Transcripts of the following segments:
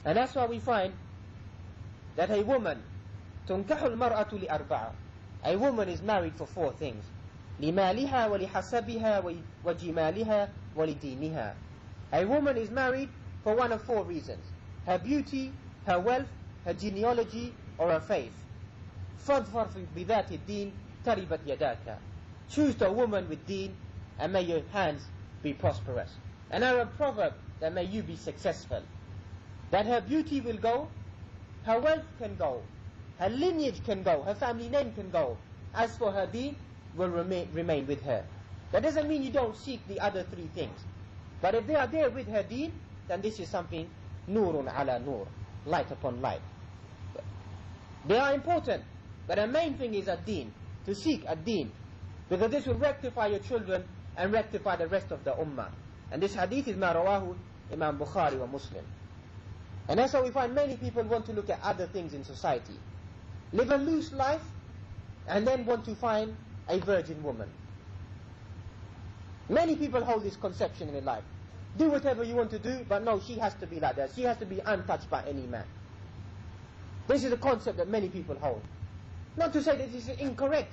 And that's why we find that a woman, تنكح المرأة لأربعة, a woman is married for 4 things: لمالها ولحسبها وجمالها ولدينها. A woman is married for one of 4 reasons: her beauty, her wealth, her genealogy, or her faith. فاظفر بذات الدين تربت يداك. Choose the woman with deen, and may your hands be prosperous. An Arab proverb that may you be successful. That her beauty will go, her wealth can go, her lineage can go, her family name can go. As for her deen, will remain with her. That doesn't mean you don't seek the other 3 things. But if they are there with her deen, then this is something nurun ala nur, light upon light. They are important, but the main thing is ad-deen, to seek ad-deen, because this will rectify your children and rectify the rest of the ummah. And this hadith is ma rawahu Imam Bukhari wa Muslim. And that's why we find many people want to look at other things in society, live a loose life, and then want to find a virgin woman. Many people hold this conception in their life: do whatever you want to do, but no, she has to be like that, she has to be untouched by any man. This is a concept that many people hold. Not to say that this is incorrect,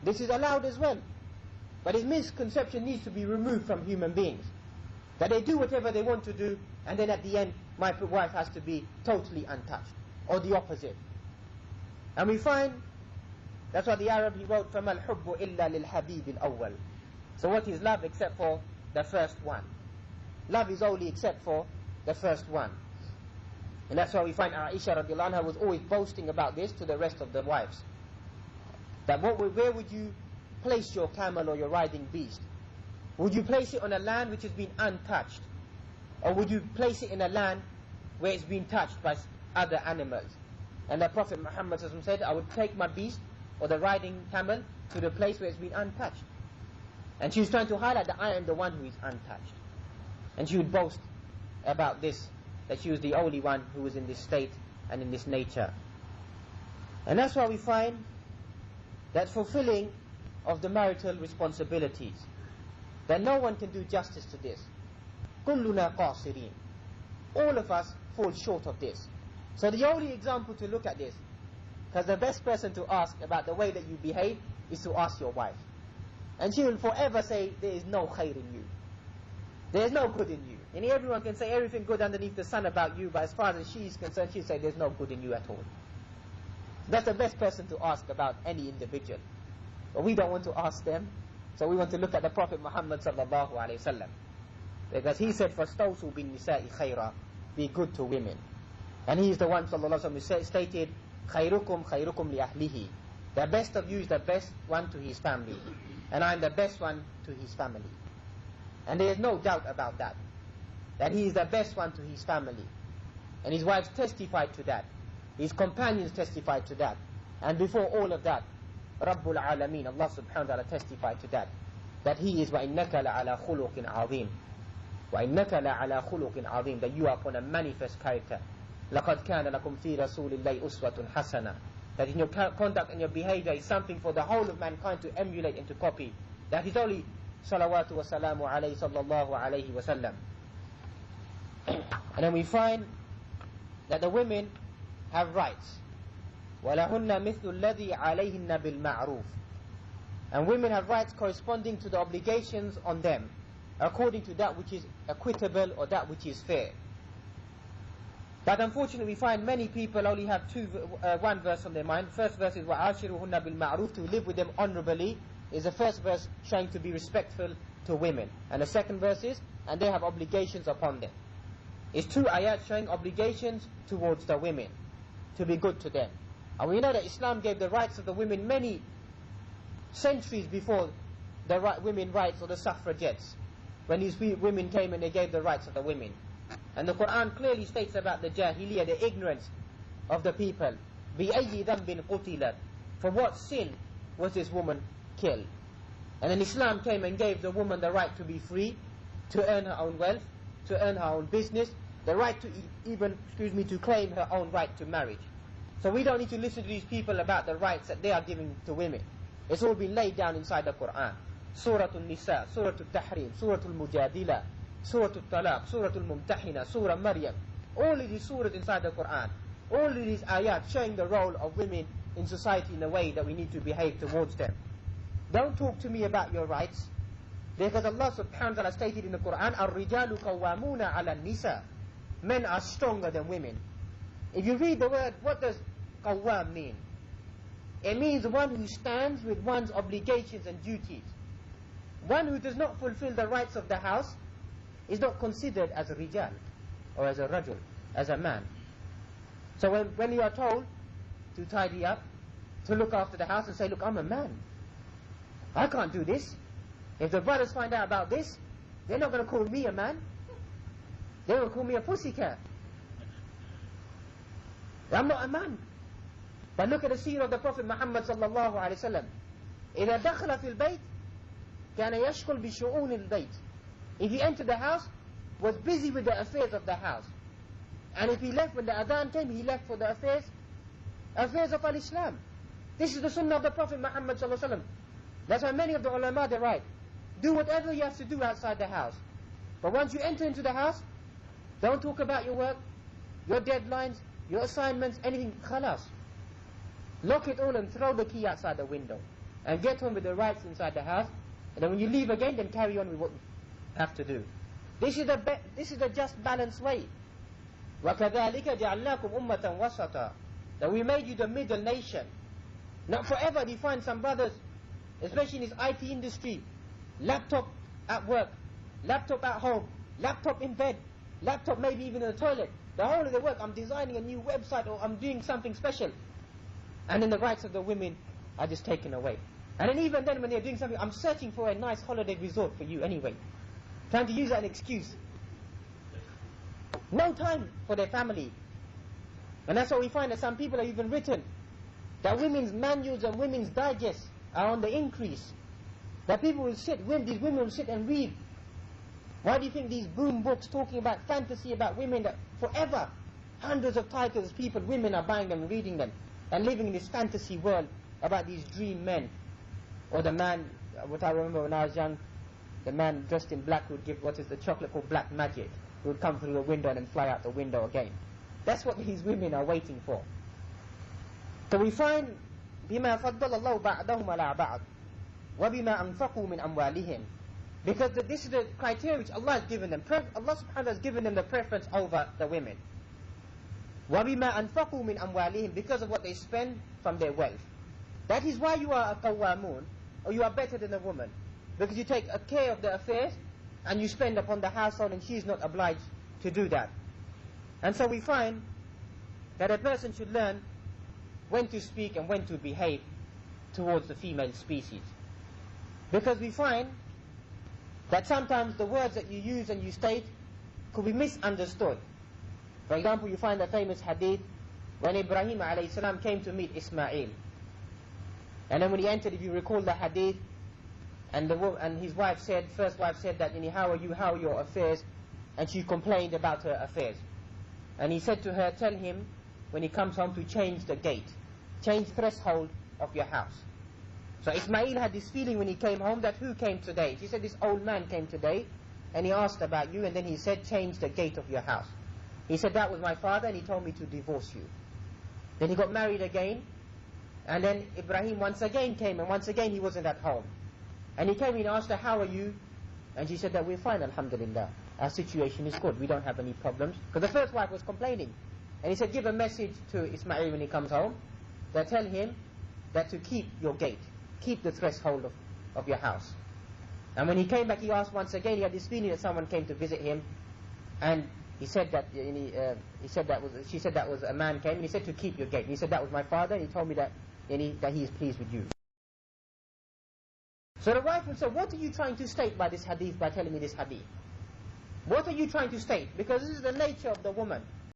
this is allowed as well, but this misconception needs to be removed from human beings, that they do whatever they want to do, and then at the end my wife has to be totally untouched, or the opposite. And we find, that's why the Arab, he wrote, فَمَا الْحُبُّ إِلَّا لِلْحَبِيبِ الْأَوَّلِ. So what is love except for the first one? Love is only except for the first one. And that's why we find Aisha radiallahu anha was always boasting about this to the rest of the wives, that where would you place your camel or your riding beast? Would you place it on a land which has been untouched, or would you place it in a land where it's been touched by other animals? And the Prophet Muhammad said, I would take my beast or the riding camel to the place where it's been untouched. And she was trying to highlight that I am the one who is untouched. And she would boast about this, that she was the only one who was in this state and in this nature. And that's why we find that fulfilling of the marital responsibilities, that no one can do justice to this. كُلُّنَا قَاصِرِينَ. All of us fall short of this. So the only example to look at this, because the best person to ask about the way that you behave is to ask your wife. And she will forever say, there is no khair in you, there is no good in you. And everyone can say everything good underneath the sun about you, but as far as she is concerned, she'll say there's no good in you at all. That's the best person to ask about any individual. But we don't want to ask them, so we want to look at the Prophet Muhammad sallallahu alayhi wa sallam, because he said, فَاسْتَوْصُوا بِالنِّسَاءِ خَيْرًا, be good to women. And he is the one sallallahu alayhi wa sallam who stated, خَيْرُكُمْ خَيْرُكُمْ لِأَهْلِهِ, the best of you is the best one to his family, and I am the best one to his family. And there is no doubt about that, that he is the best one to his family. And his wives testified to that, his companions testified to that, and before all of that, Rabbul Alameen, Allah subhanahu wa ta'ala testified to that, that he is وَإِنَّكَ لَعَلَى خُلُقٍ عَظِيمٍ, وَإِنَّكَ لَعَلَى خُلُقٍ عَظِيمٍ, that you are upon a manifest character. لَقَدْ كَانَ لَكُمْ فِي رَسُولِ اللَّهِ أُسْوَةٌ حَسَنَةٌ, that in your conduct and your behavior is something for the whole of mankind to emulate and to copy. That is only salawatu wa salamu alayhi sallallahu alayhi wa sallam. And then we find that the women have rights. وَلَهُنَّ مِثْلُ الَّذِي عَلَيْهِنَّ بِالْمَعْرُوفِ, and women have rights corresponding to the obligations on them, according to that which is equitable or that which is fair. But unfortunately we find many people only have one verse on their mind. First verse is وَعَاشِرُهُنَّ بِالْمَعْرُوفِ, to live with them honorably, is the first verse showing to be respectful to women. And the second verse is, and they have obligations upon them. It's 2 ayat showing obligations towards the women, to be good to them. And we know that Islam gave the rights of the women many centuries before the women rights or the suffragettes, when these women came and they gave the rights of the women. And the Quran clearly states about the Jahiliyyah, the ignorance of the people. بِأَيِّ ذَنْبٍ قُتِلَتْ, for what sin was this woman killed? And then Islam came and gave the woman the right to be free, to earn her own wealth, to earn her own business, the right to even, to claim her own right to marriage. So we don't need to listen to these people about the rights that they are giving to women. It's all been laid down inside the Quran. Surah Al-Nisa, Surah Al-Tahrim, Surah Al-Mujadila, Surah Al-Talaq, Surah Al-Mumtahina, Surah Maryam. All of these surahs inside the Quran, all of these ayat showing the role of women in society in the way that we need to behave towards them. Don't talk to me about your rights, because Allah subhanahu wa ta'ala stated in the Quran, الرِّجَالُ قَوَّامُونَ عَلَى النِّسَاءِ. Men are stronger than women. If you read the word, what does qawwam mean? It means one who stands with one's obligations and duties. One who does not fulfill the rights of the house is not considered as a rijal, or as a rajul, as a man. So when you are told to tidy up, to look after the house and say, look, I'm a man, I can't do this. If the brothers find out about this, they're not going to call me a man. They will call me a pussycat. I'm not a man. But look at the seerah of the Prophet Muhammad sallallahu alayhi wa sallam. إِذَا دَخَلَ فِي الْبَيْتِ كَانَ يَشْغُلْ بِشُؤُونِ الْبَيْتِ. If he entered the house, was busy with the affairs of the house. And if he left when the adhan came, he left for the affairs of al-Islam. This is the sunnah of the Prophet Muhammad sallallahu alayhi wa sallam. That's why many of the ulama, they write, do whatever you have to do outside the house. But once you enter into the house, don't talk about your work, your deadlines, your assignments, anything. Khalas. Lock it all and throw the key outside the window. And get on with the rights inside the house. And then when you leave again, then carry on with what you have to do. This is the just balanced way. وَكَذَلِكَ جَعَلْنَاكُمْ أُمَّةً وَسَطًا. That we made you the middle nation. Not forever do you find some brothers, especially in this IT industry, laptop at work, laptop at home, laptop in bed, laptop maybe even in the toilet. The whole of the work, I'm designing a new website or I'm doing something special. And then the rights of the women are just taken away. And then even then when they're doing something, I'm searching for a nice holiday resort for you anyway. Trying to use that as an excuse. No time for their family. And that's why we find that some people have even written that women's manuals and women's digests are on the increase. That people will sit, these women will sit and read. Why do you think these boom books talking about fantasy about women, that forever, hundreds of titles, women are buying them, reading them, and living in this fantasy world about these dream men? Or the man, what I remember when I was young, the man dressed in black would give what is the chocolate called black magic. He would come through the window and then fly out the window again. That's what these women are waiting for. So we find, بِمَا فَضَّلَ اللَّهُ بَعْدَهُمْ عَلَىٰ بَعْضٍ وَبِمَا أَنْفَقُوا مِنْ أَمْوَالِهِمْ. Because this is the criteria which Allah has given them. Allah subhanahu wa ta'ala has given them the preference over the women. وَبِمَا أَنْفَقُوا مِنْ أَمْوَالِهِمْ. Because of what they spend from their wealth. That is why you are a qawwamun, or you are better than a woman. Because you take care of the affairs, and you spend upon the household, and she is not obliged to do that. And so we find that a person should learn when to speak and when to behave towards the female species. Because we find that sometimes the words that you use and you state could be misunderstood. For example, you find the famous hadith when Ibrahim alayhi salam came to meet Ismail. And then when he entered, if you recall the hadith, and his wife said, first wife said that, how are you, how are your affairs? And she complained about her affairs. And he said to her, tell him when he comes home to change the gate, change threshold of your house. So Ismail had this feeling when he came home that who came today? She said, this old man came today and he asked about you, and then he said, change the gate of your house. He said, that was my father, and he told me to divorce you. Then he got married again, and then Ibrahim once again came, and once again he wasn't at home. And he came and asked her, how are you? And she said that we're fine, alhamdulillah. Our situation is good, we don't have any problems. Because the first wife was complaining. And he said, give a message to Ismail when he comes home, that tell him that to keep your gate, keep the threshold of your house. And when he came back, he asked once again, he had this feeling that someone came to visit him, and he said that, she said that was a man came, and he said to keep your gate. And he said that was my father, and he told me that he is pleased with you. So the wife would say, what are you trying to state by this hadith, by telling me this hadith? What are you trying to state? Because this is the nature of the woman.